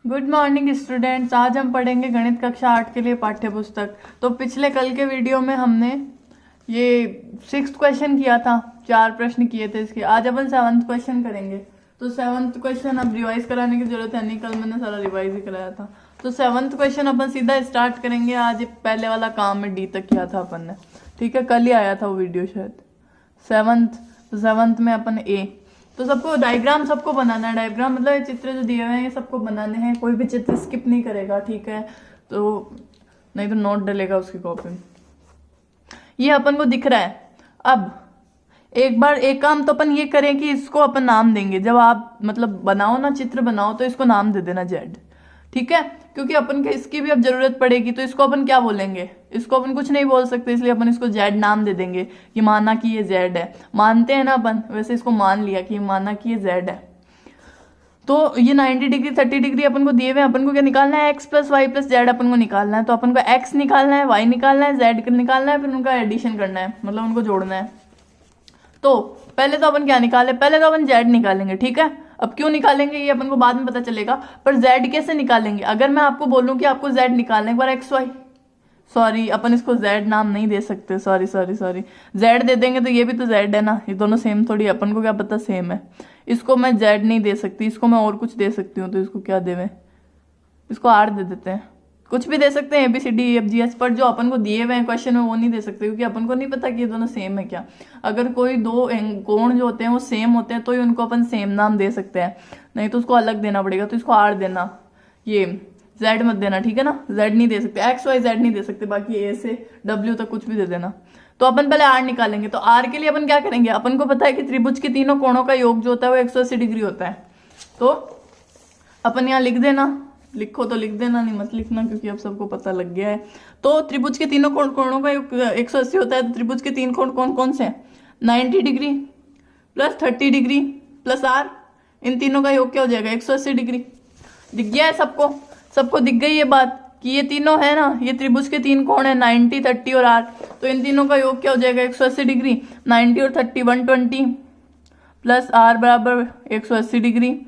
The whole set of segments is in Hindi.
Good morning students. आज हम पढ़ेंगे गणित कक्षा 8 के लिए पाठ्य पुस्तक। तो पिछले कल के वीडियो में हमने ये 6th क्वेश्चन किया था, 4 प्रश्न किए थे इसके। आज अपन 7th क्वेश्चन करेंगे। तो 7th क्वेश्चन अब रिवाइज कराने की जरूरत है नहीं, कल मैंने सारा रिवाइज ही कराया था। तो 7th क्वेश्चन अपन सीधा स्टार्ट करेंगे। आज पहले वाला काम में डी तक किया था अपन ने, ठीक है, कल ही आया था वो वीडियो शायद। 7th में अपन ए। तो सबको डायग्राम सबको बनाना है। डायग्राम मतलब ये चित्र जो दिए हुए हैं ये सबको बनाने हैं, कोई भी चित्र स्किप नहीं करेगा, ठीक है। तो नहीं तो नोट डलेगा उसकी कॉपी में। ये अपन को दिख रहा है। अब एक बार एक काम तो अपन ये करें कि इसको अपन नाम देंगे। जब आप मतलब बनाओ ना, चित्र बनाओ, तो इसको नाम दे देना जेड, ठीक है, क्योंकि अपन के इसकी भी अब जरूरत पड़ेगी। तो इसको अपन क्या बोलेंगे, इसको अपन कुछ नहीं बोल सकते, इसलिए अपन इसको जेड नाम दे देंगे कि माना कि ये जेड है। मानते हैं ना अपन, वैसे इसको मान लिया कि माना कि ये जेड है। तो ये 90 डिग्री 30 डिग्री अपन को दिए हुए। अपन को क्या निकालना है, x plus Y plus z अपन को निकालना है। तो अपन को एक्स निकालना है, वाई निकालना है, जेड निकालना है, फिर उनका एडिशन करना है, मतलब उनको जोड़ना है। तो पहले तो अपन क्या निकाले, पहले तो अपन जेड निकालेंगे, ठीक है। अब क्यों निकालेंगे ये अपन को बाद में पता चलेगा, पर जेड कैसे निकालेंगे। अगर मैं आपको बोलूं कि आपको जेड निकालना है, एक बार एक्स वाई, सॉरी अपन इसको जेड नाम नहीं दे सकते, सॉरी जेड दे देंगे तो ये भी तो जेड है ना, ये दोनों सेम थोड़ी, अपन को क्या पता सेम है। इसको मैं जेड नहीं दे सकती, इसको मैं और कुछ दे सकती हूँ। तो इसको क्या देवे, इसको आर दे देते हैं। कुछ भी दे सकते हैं, ABCDEFGH, पर जो अपन को दिए हुए हैं क्वेश्चन में वो नहीं दे सकते, क्योंकि अपन को नहीं पता कि ये दोनों सेम है क्या। अगर कोई दो कोण जो होते हैं वो सेम होते हैं तो ही उनको अपन सेम नाम दे सकते हैं, नहीं तो उसको अलग देना पड़ेगा। तो इसको आर देना, ये जेड मत देना, ठीक है ना। जेड नहीं दे सकते, एक्स वाई जेड नहीं दे सकते, बाकी ए से डब्ल्यू तक कुछ भी दे देना। तो अपन पहले आर निकालेंगे। तो आर के लिए अपन क्या करेंगे, अपन को पता है कि त्रिभुज के तीनों कोणों का योग जो होता है वो 180 डिग्री होता है। तो अपन यहाँ लिख देना, लिखो तो लिख देना, नहीं मत लिखना, क्योंकि अब सबको पता लग गया है। तो त्रिभुज के तीनों कोणों का योग 180 होता है। तो त्रिभुज के 3 कोण कौन कौन से हैं, 90 degree plus 30 degree plus r, इन तीनों का योग क्या हो जाएगा, 180 डिग्री। दिख गया है सबको, सबको दिख गई ये बात कि ये तीनों है ना, ये त्रिभुज के 3 कोण है, 90 30 और आर। तो इन तीनों का योग क्या हो जाएगा, 180 डिग्री। 90 और 30 120 प्लस आर बराबर 180 डिग्री।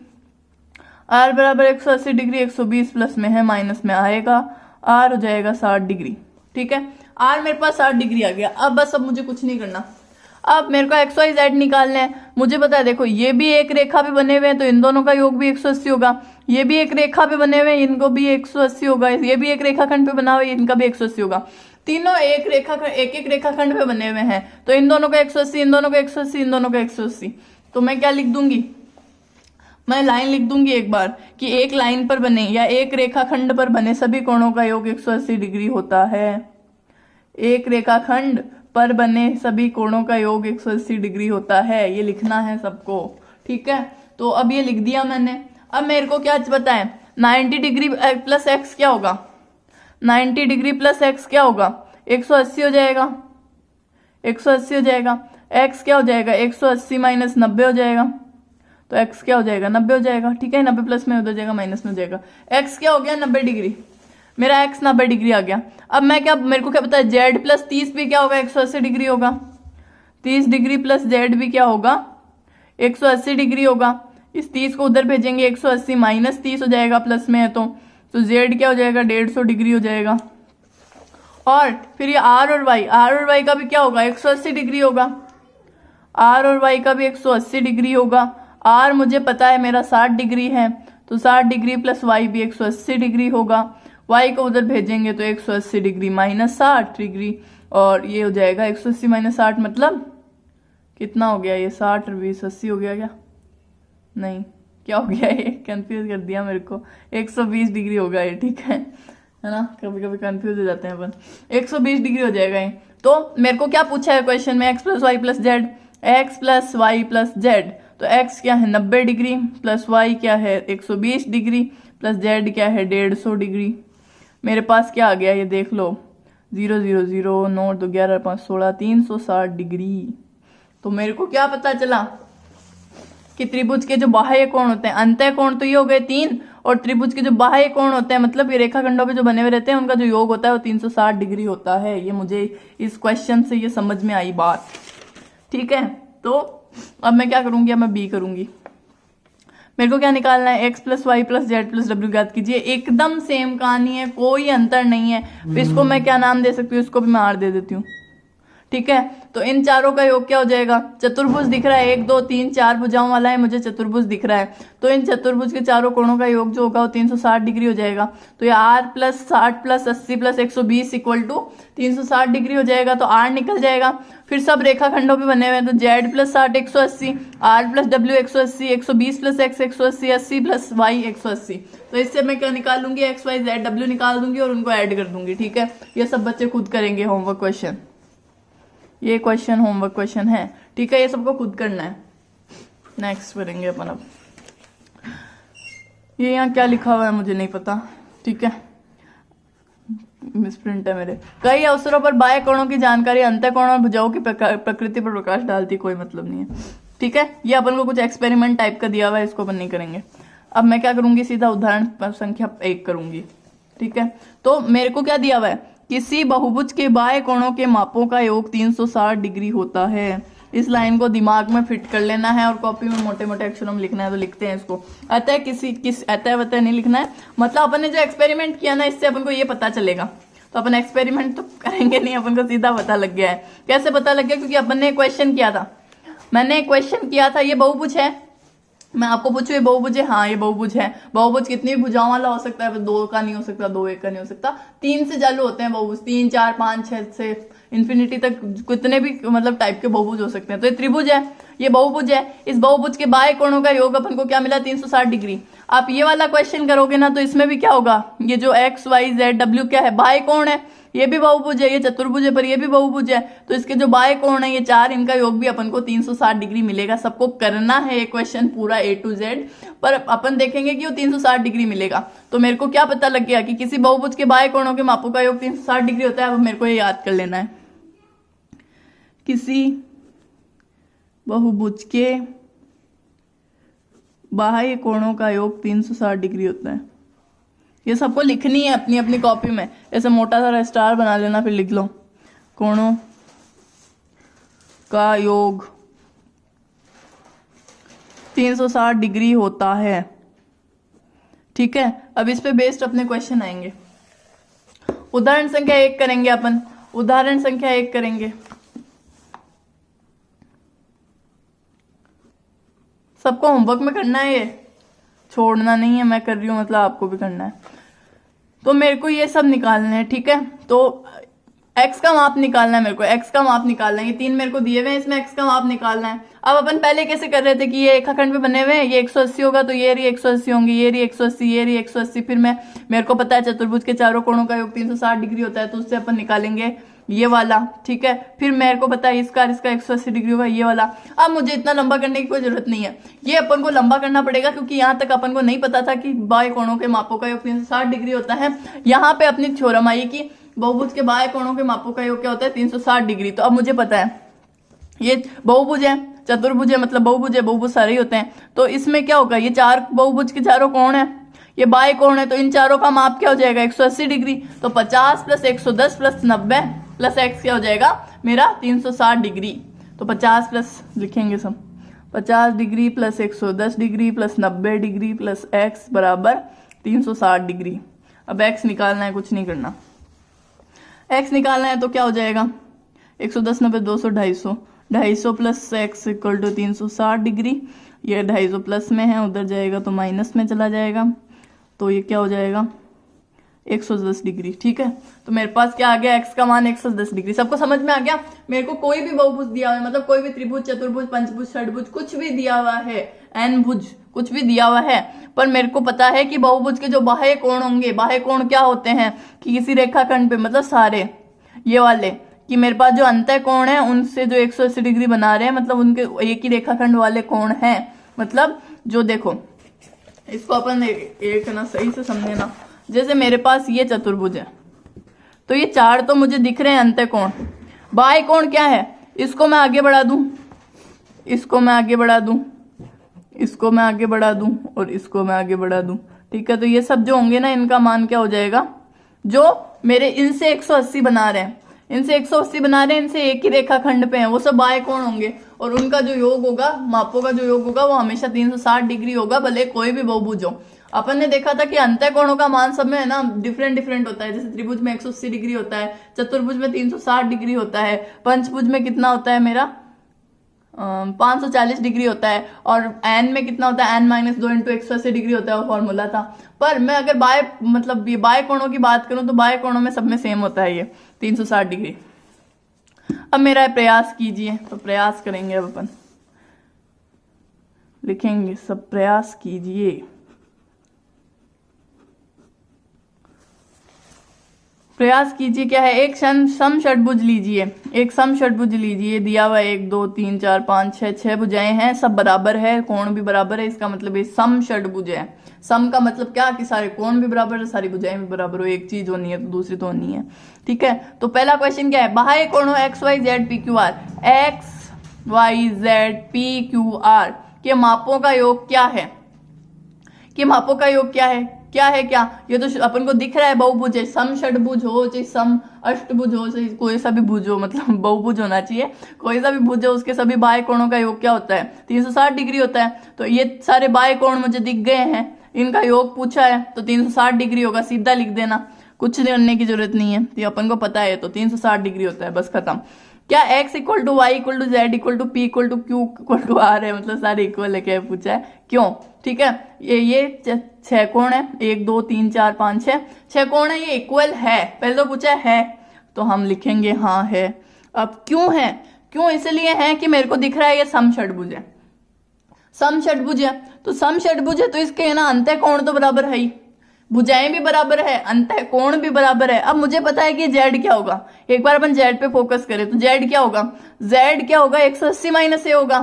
आर बराबर 180 डिग्री, 120 प्लस में है माइनस में आएगा, आर हो जाएगा 60 डिग्री, ठीक है। आर मेरे पास 60 डिग्री आ गया। अब बस अब मुझे कुछ नहीं करना, अब मेरे को एक्स वाई जेड निकालना है। मुझे पता है, देखो ये भी एक रेखा पे बने हुए हैं तो इन दोनों का योग भी 180 होगा। ये भी एक रेखा पे बने हुए हैं, इनको भी 180 होगा। ये भी एक रेखाखंड पे बना हुआ है, इनका भी 180 होगा। तीनों एक रेखाखंड पे बने हुए हैं, तो इन दोनों का 180, इन दोनों का 180, इन दोनों का 180। तो मैं क्या लिख दूंगी, मैं लाइन लिख दूंगी एक बार कि एक लाइन पर बने या एक रेखाखंड पर बने सभी कोणों का योग 180 डिग्री होता है। एक रेखाखंड पर बने सभी कोणों का योग 180 डिग्री होता है, ये लिखना है सबको, ठीक है। तो अब ये लिख दिया मैंने। अब मेरे को क्या पता है, 90 डिग्री प्लस एक्स क्या होगा, 90 डिग्री प्लस एक्स क्या होगा, 180 हो जाएगा, 180 हो जाएगा। एक्स क्या हो जाएगा, 180 माइनस 90 हो जाएगा। तो x क्या हो जाएगा, 90 हो जाएगा, ठीक है। 90 प्लस में हो जाएगा, माइनस में हो जाएगा। x क्या हो गया, 90 डिग्री। मेरा x 90 डिग्री आ गया। अब मैं क्या, मेरे को क्या पता है, z प्लस 30 भी क्या होगा, 180 डिग्री होगा। 30 डिग्री प्लस z भी क्या होगा, 180 डिग्री होगा। इस 30 को उधर भेजेंगे, 180 माइनस 30 हो जाएगा, प्लस में है तो z क्या हो जाएगा, 150 डिग्री हो जाएगा। और फिर ये r और y का भी क्या होगा, 180 डिग्री होगा। r और y का भी 180 डिग्री होगा। R मुझे पता है मेरा 60 डिग्री है, तो 60 डिग्री प्लस y भी 180 डिग्री होगा। y को उधर भेजेंगे तो 180 डिग्री माइनस 60 डिग्री, और ये हो जाएगा 180 माइनस 60 मतलब कितना हो गया, ये 60 और 20 80 हो गया क्या, नहीं क्या हो गया, ये कंफ्यूज कर दिया मेरे को। 120 डिग्री होगा ये, ठीक है ना, कभी कभी कंफ्यूज हो जाते हैं अपन। 120 डिग्री हो जाएगा ये। तो मेरे को क्या पूछा है क्वेश्चन में, X plus Y plus Z, X plus Y plus Z. तो x क्या है, 90 डिग्री प्लस y क्या है, 120 डिग्री प्लस z क्या है, 150 डिग्री। मेरे पास क्या आ गया, ये देख लो, 0 0 0 9 2 11 5 16 360 डिग्री। तो मेरे को क्या पता चला कि त्रिभुज के जो बाह्य कोण होते हैं, अंतः कोण तो ये हो गए 3, और त्रिभुज के जो बाह्य कोण होते हैं, मतलब ये रेखाखंडों पे जो बने हुए रहते हैं, उनका जो योग होता है वो 360 डिग्री होता है। ये मुझे इस क्वेश्चन से ये समझ में आई बात, ठीक है। तो अब मैं क्या करूंगी, अब मैं बी करूंगी। मेरे को क्या निकालना है, x plus Y plus Z plus W ज्ञात कीजिए। एकदम सेम कहानी है, कोई अंतर नहीं है। इसको मैं क्या नाम दे सकती हूँ, इसको भी मैं आर दे देती हूँ, ठीक है। तो इन चारों का योग क्या हो जाएगा, चतुर्भुज दिख रहा है, 1 2 3 4 भुजाओं वाला है, मुझे चतुर्भुज दिख रहा है। तो इन चतुर्भुज के चारों कोणों का योग जो होगा वो 360 डिग्री हो जाएगा। तो ये r plus 60 plus 80 plus 120 equal to 360 degree हो जाएगा। तो r निकल जाएगा। फिर सब रेखाखंडों पे बने हुए हैं, तो z plus 60 180, r plus w 180, 120 plus x 180, 80 plus y 180। तो इससे मैं क्या निकाल लूंगी, x y z w निकाल दूंगी और उनको ऐड कर दूंगी, ठीक है। ये सब बच्चे खुद करेंगे होमवर्क क्वेश्चन, ये क्वेश्चन होमवर्क क्वेश्चन है, ठीक है। ये सबको खुद करना है। नेक्स्ट करेंगे अपन अब। ये यहाँ क्या लिखा हुआ है मुझे नहीं पता, ठीक है, मिसप्रिंट है मेरे। कई अवसरों पर बाह्य कोणों की जानकारी अंतःकोण और भुजाओं की प्रकृति पर प्रकाश डालती, कोई मतलब नहीं है, ठीक है। ये अपन को कुछ एक्सपेरिमेंट टाइप का दिया हुआ है, इसको अपन नहीं करेंगे। अब मैं क्या करूंगी, सीधा उदाहरण संख्या 1 करूंगी, ठीक है। तो मेरे को क्या दिया हुआ है, किसी बहुभुज के बाह्य कोणों के मापों का योग 360 डिग्री होता है। इस लाइन को दिमाग में फिट कर लेना है और कॉपी में मोटे मोटे अक्षरों में लिखना है, तो लिखते हैं इसको। अतः अतः नहीं लिखना है, मतलब अपन ने जो एक्सपेरिमेंट किया ना, इससे अपन को ये पता चलेगा। तो अपन एक्सपेरिमेंट तो करेंगे नहीं, अपन को सीधा पता लग गया है। कैसे पता लग गया, क्योंकि अपन ने क्वेश्चन किया था, मैंने क्वेश्चन किया था, ये बहुभुज है, मैं आपको पूछू ये बहुभुज है, हाँ ये बहुभुज है। बहुभुज कितनी भी भुजाओं वाला हो सकता है, 2 का नहीं हो सकता, 2 1 का नहीं हो सकता, 3 से चालू होते हैं बहुभुज, 3 4 5 6 से इन्फिनिटी तक कितने भी मतलब टाइप के बहुभुज हो सकते हैं। तो ये त्रिभुज है, ये बहुभुज है। इस बहुभुज के बाह्य कोणों का योग अपन को क्या मिला, 360 डिग्री। आप ये वाला क्वेश्चन करोगे ना, तो इसमें भी क्या होगा, ये जो x y z w क्या है, बाह्य कोण है, ये भी बहुभुज है, ये चतुर्भुज है पर ये भी बहुभुज है। तो इसके जो बाह्य कोण है ये 4, इनका योग भी अपन को 360 डिग्री मिलेगा। सबको करना है ये क्वेश्चन पूरा A to Z, पर अपन देखेंगे कि वो 360 डिग्री मिलेगा। तो मेरे को क्या पता लग गया कि किसी बहुभुज के बाह्य कोणों के मापों का योग 360 डिग्री होता है। अब मेरे को ये याद कर लेना है, किसी बहुभुज के बाह्य कोणों का योग 360 डिग्री होता है। ये सबको लिखनी है अपनी अपनी कॉपी में, ऐसे मोटा सारा स्टार बना लेना, फिर लिख लो कोणों का योग 360 डिग्री होता है, ठीक है। अब इस पे बेस्ड अपने क्वेश्चन आएंगे। उदाहरण संख्या 1 करेंगे अपन, उदाहरण संख्या 1 करेंगे। सबको होमवर्क में करना है, ये छोड़ना नहीं है, मैं कर रही हूँ मतलब आपको भी करना है। तो मेरे को ये सब निकालना है, ठीक है। तो x का माप निकालना है मेरे को, x का माप निकालना है। ये 3 मेरे को दिए हुए हैं, इसमें x का माप निकालना है। अब अपन पहले कैसे कर रहे थे कि ये रेखाखंड पे बने हुए हैं, ये 180 होगा तो ये रही 180 होंगी, ये रही 180, ये रही 180। फिर मेरे को पता है चतुर्भुज के चारों कोणों का योग 360 डिग्री होता है, तो उससे अपन निकालेंगे ये वाला, ठीक है। फिर मेरे को पता है इसका 180 डिग्री होगा, ये वाला। अब मुझे इतना लंबा करने की कोई जरूरत नहीं है, ये अपन को लंबा करना पड़ेगा, क्योंकि यहाँ तक अपन को नहीं पता था कि बाह्य कोणों के मापों का योग 360 डिग्री होता है। यहाँ पे अपनी थ्योरम आई कि बहुभुज के बाह्य कोणों के मापों का योग क्या होता है, 360 डिग्री। तो अब मुझे पता है ये बहुभुज है, चतुर्भुज है, मतलब बहुभुज है, बहुभुज सारे ही होते हैं। तो इसमें क्या होगा, ये 4 बहुभुज के चारों कोण है, ये बाह्य कोण है, तो इन चारों का माप क्या हो जाएगा, 180 डिग्री। तो 50 प्लस 110 प्लस 90 प्लस x क्या हो जाएगा मेरा 360 डिग्री। तो 50 प्लस लिखेंगे सब, 50 degree plus 110 degree plus 90 degree plus x बराबर 360 डिग्री। अब x निकालना है, कुछ नहीं करना। x निकालना है तो क्या हो जाएगा, 110 90 200 250, 250 plus x equal to 360 degree. ये 250 प्लस में है, उधर जाएगा तो माइनस में चला जाएगा, तो ये क्या हो जाएगा 110 डिग्री, ठीक है। तो मेरे पास क्या आ गया, x का मान 110 डिग्री। सबको समझ में आ गया। मेरे को कोई भी बहुभुज दिया हुआ है, मतलब कोई भी त्रिभुज चतुर्भुज पंचभुज षटभुज कुछ भी दिया हुआ है, n भुज कुछ भी दिया हुआ है, पर मेरे को पता है कि बहुभुज के जो बाह्य कोण होंगे, बाह्य कोण क्या होते हैं कि किसी रेखाखंड पे, मतलब सारे ये वाले, कि मेरे पास जो अंतः कोण है उनसे जो 180 डिग्री बना रहे हैं, मतलब उनके एक ही रेखाखंड वाले कोण हैं। मतलब जो देखो, इसको अपन एक ना सही से समझे ना, जैसे मेरे पास ये चतुर्भुज है, तो ये 4 तो मुझे दिख रहे हैं अंतः कोण। बाह्य कोण क्या है, इसको मैं आगे बढ़ा दूं, इसको मैं आगे बढ़ा दूं, इसको मैं आगे बढ़ा दूं और इसको मैं आगे बढ़ा दूं, ठीक है। तो ये सब जो होंगे ना, इनका मान क्या हो जाएगा, जो मेरे इनसे 180 बना रहे हैं, इनसे 180 बना रहे हैं, इनसे एक ही रेखाखंड पे हैं, वो सब बाह्य कोण होंगे। और उनका जो योग होगा, मापों का जो योग होगा वो हमेशा 360 डिग्री होगा, भले कोई भी बहुभुज हो। अपन ने देखा था कि अंतः कोणों का मान सब में है ना डिफरेंट डिफरेंट होता है। जैसे त्रिभुज में 180 डिग्री होता है, चतुर्भुज में 360 डिग्री होता है, पंचभुज में कितना होता है मेरा 540 डिग्री होता है, और एन में कितना होता है n-2 इंटू 180 डिग्री होता है, वो फॉर्मूला था। पर मैं अगर बाय कोणों की बात करूं तो बाय कोणों में सब में सेम होता है ये 360 डिग्री। अब मेरा प्रयास कीजिए, तो प्रयास करेंगे, अब अपन लिखेंगे सब प्रयास कीजिए। प्रयास कीजिए क्या है, एक सम षटभुज लीजिए, एक सम षटभुज लीजिए, दिया हुआ 1 2 3 4 5 6 6 भुजाएं हैं, सब बराबर है, कोण भी बराबर है, इसका मतलब ये सम षटभुज है। सम का मतलब क्या कि सारे कोण भी बराबर है, सारी भुजाएं भी बराबर हो, एक चीज होनी है तो दूसरी तो होनी है। ठीक है, तो पहला क्वेश्चन क्या है, बाह्य कोणों X Y Z P Q R, X Y Z P Q R के मापों का योग क्या है, कि मापों का योग क्या है, क्या है क्या, ये तो अपन को दिख रहा है बहुभुज है, सम षटभुज हो चाहे सम अष्टभुज हो, चाहे कोई सा भी भुज हो, मतलब बहुभुज होना चाहिए, कोई सा भी भुज हो, उसके सभी बाह्य कोणों का योग क्या होता है 360 डिग्री होता है। तो ये सारे बाह्य कोण मुझे दिख गए हैं, इनका योग पूछा है तो 360 डिग्री होगा, सीधा लिख देना, कुछ करने की जरूरत नहीं है, तो अपन को पता है तो 360 डिग्री होता है, बस खत्म। क्या x equal to Y equal to Z equal to P equal to Q equal to R है, मतलब सारे इक्वल है, क्या पूछा है, क्यों। ठीक है, ये 6 कोण है, 1 2 3 4 5 6 कोण है, ये इक्वल है, पहले तो पूछा है तो हम लिखेंगे हाँ है। अब क्यों है, क्यों इसलिए है कि मेरे को दिख रहा है ये सम षटभुज है, सम षटभुज है, तो सम षटभुज है तो इसके ना अंतः कोण तो बराबर है ही, भुजाएं भी बराबर है, अंतः कोण भी बराबर है। अब मुझे पता है कि जेड क्या होगा, एक बार अपन जेड पे फोकस करें तो जेड क्या होगा, जेड क्या होगा 180 माइनस ए होगा।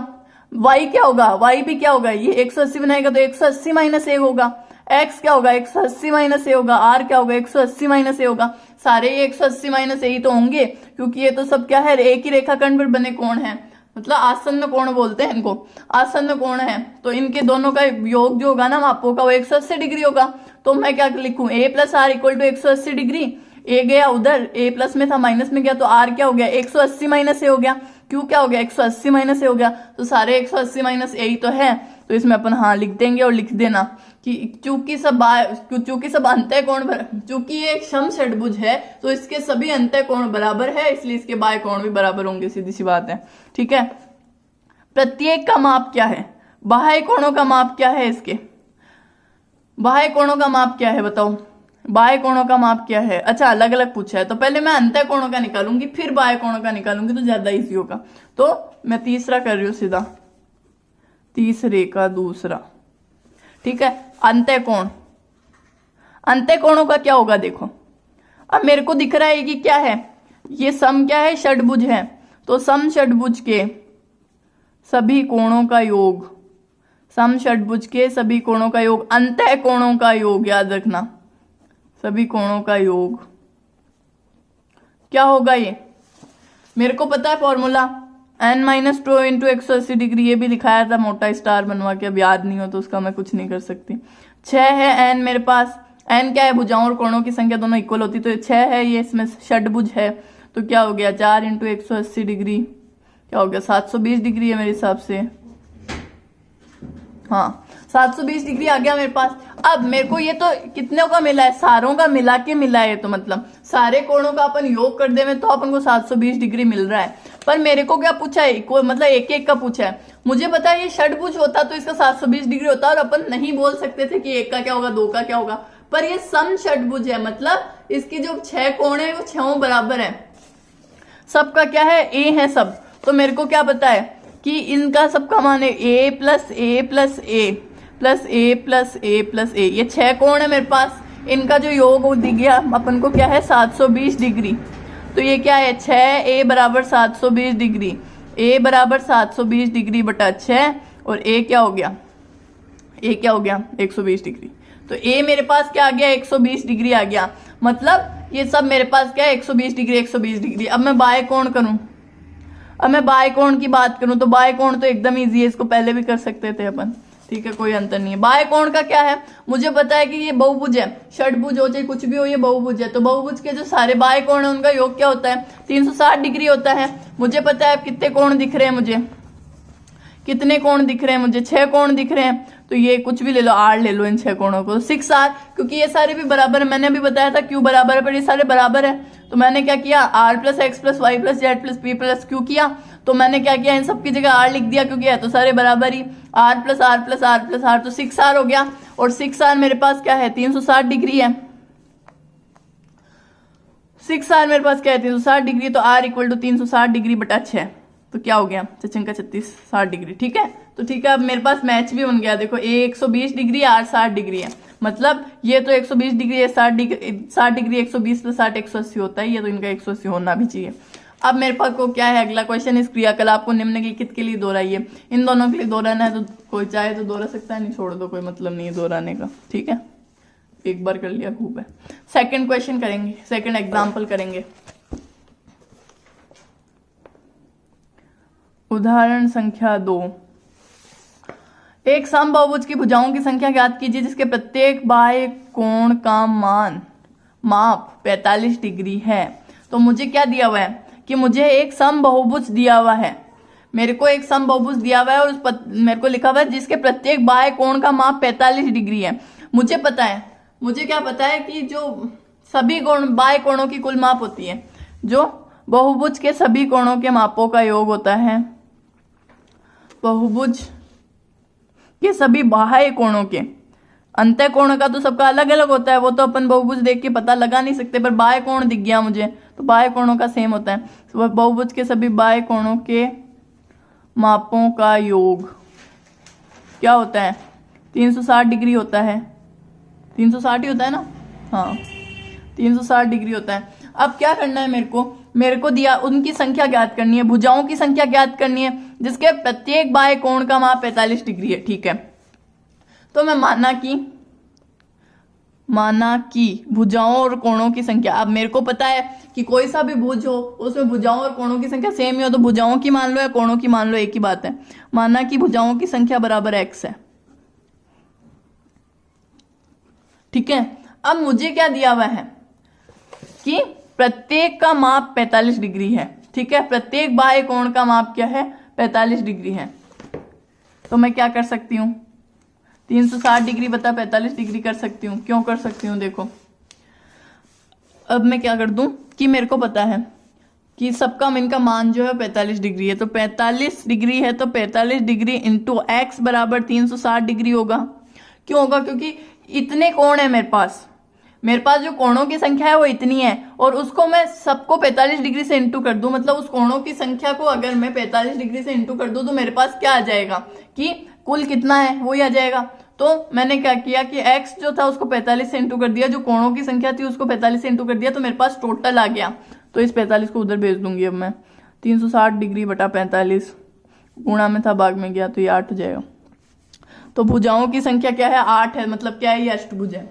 वाई क्या होगा, वाई भी क्या होगा, ये 180 बनाएगा तो 180 माइनस ए होगा। एक्स क्या होगा 180 माइनस ए होगा, आर क्या होगा 180 माइनस ए होगा, सारे ये 180 माइनस ए ही तो होंगे, क्योंकि ये तो सब क्या है एक ही रेखाखंड पर बने कोण है, मतलब आसन्न कोण बोलते हैं इनको, आसन्न कोण है। तो इनके दोनों का योग जो होगा ना मापों का वो 180 डिग्री होगा। तो मैं क्या लिखूं, a plus R equal to 180 degree, a गया उधर, a प्लस में था माइनस में गया, तो r क्या हो गया 180 माइनस ए हो गया, q क्या हो गया 180 माइनस ए हो गया, तो सारे 180 माइनस ए ही तो है, तो इसमें अपन हाँ लिख देंगे। और लिख देना कि चूंकि सब अंतः कोण, चूंकि ये एक सम षटभुज है तो इसके सभी अंतः कोण बराबर है, इसलिए इसके बाह्य कोण भी बराबर होंगे, सीधी सी बात है। ठीक है, प्रत्येक का माप क्या है, बाह्य कोणों का माप क्या है, इसके बाह्य कोणों का माप क्या है बताओ, बाह्य कोणों का माप क्या है। अच्छा अलग अलग पूछा है, तो पहले मैं अंतः कोणों का निकालूंगी फिर बाह्य कोणों का निकालूंगी, तो ज्यादा इजी होगा। तो मैं तीसरा कर रही हूं सीधा, तीसरे का दूसरा। ठीक है, अंतः कोण, अंतः कोणों का क्या होगा देखो, अब मेरे को दिख रहा है कि क्या है, ये सम क्या है षटभुज है, तो सम षटभुज के सभी कोणों का योग, सम षटभुज के सभी कोणों का योग, अंतः कोणों का योग, याद रखना सभी कोणों का योग क्या होगा, ये मेरे को पता है फॉर्मूला n-2 इंटू 180 डिग्री, ये भी दिखाया था मोटा स्टार बनवा के, अब याद नहीं हो तो उसका मैं कुछ नहीं कर सकती। 6 है n मेरे पास, n क्या है भुजाओं और कोणों की संख्या दोनों इक्वल होती, तो 6 है, ये इसमें षटभुज है, तो क्या हो गया 4 इंटू 180 डिग्री, क्या हो गया 720 डिग्री है मेरे हिसाब से, हाँ 720 डिग्री आ गया मेरे पास। अब मेरे को ये तो कितनों का मिला है, सारों का मिला के मिला है, तो मतलब सारे कोणों का अपन योग कर देवे तो अपन को 720 डिग्री मिल रहा है। पर मेरे को क्या पूछा है, मतलब एक एक का पूछा है, मुझे पता है ये षटभुज होता तो इसका 720 डिग्री होता, और अपन नहीं बोल सकते थे कि एक का क्या होगा दो का क्या होगा, पर ये सम षटभुज है, मतलब इसकी जो 6 कोण है वो 6 बराबर है, सबका क्या है ए है सब। तो मेरे को क्या पता है कि इनका सबका मान है ए प्लस ए प्लस ए प्लस ए प्लस ए प्लस ए, ये 6 कोण है मेरे पास, इनका जो योग दिख गया अपन को क्या है 720 डिग्री, तो ये क्या है 6a बराबर 720 डिग्री, a बराबर 720 डिग्री बटा 6, और a क्या हो गया, a क्या हो गया 120 डिग्री, तो a मेरे पास क्या आ गया 120 डिग्री आ गया, मतलब ये सब मेरे पास क्या है 120 डिग्री 120 डिग्री। अब मैं बाह्य कोण करूं, अब मैं बाह्य कोण की बात करूं तो बाह्य कोण तो एकदम इजी है, इसको पहले भी कर सकते थे अपन, ठीक है कोई अंतर नहीं है। बाह्य कोण का क्या है, मुझे पता है कि ये बहुभुज है, षटभुज हो चाहे कुछ भी हो, ये बहुभुज है, तो बहुभुज के जो सारे बाह्य कोण है उनका योग क्या होता है 360 डिग्री होता है। मुझे पता है कितने कोण दिख रहे हैं मुझे, कितने कोण दिख रहे हैं मुझे, 6 कोण दिख रहे हैं। तो ये कुछ भी ले लो, R ले लो इन 6 कोणों को। 6R, क्योंकि ये सारे भी बराबर है, मैंने अभी बताया था Q बराबर है, पर ये सारे बराबर है। तो मैंने क्या किया, R plus X plus Y plus Z plus P plus Q किया। तो मैंने क्या किया, इन सब की जगह R लिख दिया, क्योंकि है तो सारे बराबर ही। R plus R plus R plus R, तो 6R हो गया। और 6R मेरे पास क्या है, 360 डिग्री है। 6R मेरे पास क्या है, 360 डिग्री। तो R इक्वल टू 360 डिग्री बटा 6, तो क्या हो गया, 36 60 डिग्री। ठीक है, तो ठीक है, अब मेरे पास मैच भी बन गया। देखो A 120 डिग्री, R 60 डिग्री है, मतलब ये तो 120 डिग्री है, 60 डिग्री 120 प्लस 60 180 होता है, ये तो इनका 180 होना भी चाहिए। अब मेरे पास को क्या है, अगला क्वेश्चन, इस क्रियाकलाप को निम्नलिखित के लिए दोहराइए। इन दोनों के लिए दोहराना है, तो कोई चाहे तो दोहरा सकता है, नहीं छोड़ दो, कोई मतलब नहीं है दोहराने का। ठीक है, एक बार कर लिया खूब है। सेकंड क्वेश्चन करेंगे, सेकंड एग्जांपल करेंगे। उदाहरण संख्या 2, एक समबाहुभुज की भुजाओं की संख्या ज्ञात कीजिए जिसके प्रत्येक बाह्य कोण का माप 45 डिग्री है। तो मुझे क्या दिया हुआ है कि मुझे एक समबाहुभुज दिया हुआ है, मेरे को एक समबाहुभुज दिया हुआ है, और मेरे को लिखा हुआ है जिसके प्रत्येक बाह्य कोण का माप 45 डिग्री है। मुझे पता है, मुझे क्या पता है कि जो सभी बाह्य कोणों की कुल माप होती है, जो बहुभुज के सभी कोणों के मापों का योग होता है, बहुभुज के सभी बाह्य कोणों के, अंतः कोण का तो सबका अलग अलग होता है, वो तो अपन बहुभुज देख के पता लगा नहीं सकते, पर बाह्य कोण दिख गया मुझे, तो बाह्य कोणों का सेम होता है। तो बहुभुज के सभी बाह्य कोणों के मापों का योग क्या होता है, 360 डिग्री होता है। 360 ही होता है ना, हाँ 360 डिग्री होता है। अब क्या करना है, मेरे को दिया, उनकी संख्या ज्ञात करनी है, भुजाओं की संख्या ज्ञात करनी है जिसके प्रत्येक बाह्य कोण का माप 45 डिग्री है। ठीक है, तो मैं माना कि भुजाओं और कोणों की संख्या, अब मेरे को पता है कि कोई सा भी भुज हो उसमें भुजाओं और कोणों की संख्या सेम ही हो, तो भुजाओं की मान लो या कोणों की मान लो, एक ही बात है। माना कि भुजाओं की संख्या बराबर x है। ठीक है, अब मुझे क्या दिया हुआ है कि प्रत्येक का माप 45 डिग्री है। ठीक है, प्रत्येक बाह्य कोण का माप क्या है, 45 डिग्री है। तो मैं क्या कर सकती हूँ, 360 डिग्री बता 45 डिग्री कर सकती हूँ। क्यों कर सकती हूँ, देखो अब मैं क्या कर दूं कि मेरे को पता है कि सबका इनका मान जो है 45 डिग्री है, तो 45 डिग्री है, तो 45 डिग्री इंटू एक्स बराबर 360 डिग्री होगा। क्यों होगा, क्योंकि इतने कोण है मेरे पास जो कोणों की संख्या है वो इतनी है, और उसको मैं सबको 45 डिग्री से इंटू कर दूं, मतलब उस कोणों की संख्या को अगर मैं 45 डिग्री से इंटू कर दूं तो मेरे पास क्या आ जाएगा कि कुल कितना है वो ही आ जाएगा। तो मैंने क्या किया कि x जो था उसको 45 से इंटू कर दिया, जो कोणों की संख्या थी उसको 45 से इंटू कर दिया, तो मेरे पास टोटल आ गया। तो इस 45 को उधर भेज दूंगी अब मैं, 360 डिग्री बटा 45 गुणा में था भाग में गया, तो ये 8 हो जाएगा। तो भुजाओं की संख्या क्या है, 8 है, मतलब क्या है, ये अष्टभुज है।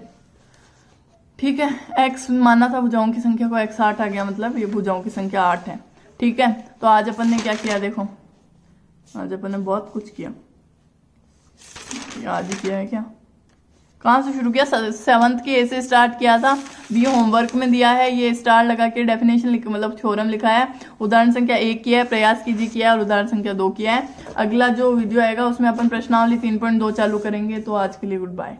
ठीक है, x माना था भुजाओं की संख्या को, x 8 आ गया, मतलब ये भुजाओं की संख्या 8 है। ठीक है, तो आज अपन ने क्या किया, देखो आज अपन ने बहुत कुछ किया, आज ही किया है क्या, कहाँ से शुरू किया, 7th के ए से स्टार्ट किया था। बी होमवर्क में दिया है, ये स्टार लगा के डेफिनेशन मतलब थ्योरम लिखा है। उदाहरण संख्या 1 किया है, प्रयास कीजिए किया है, और उदाहरण संख्या 2 किया है। अगला जो वीडियो आएगा उसमें अपन प्रश्नावली 3.2 चालू करेंगे। तो आज के लिए गुड बाय।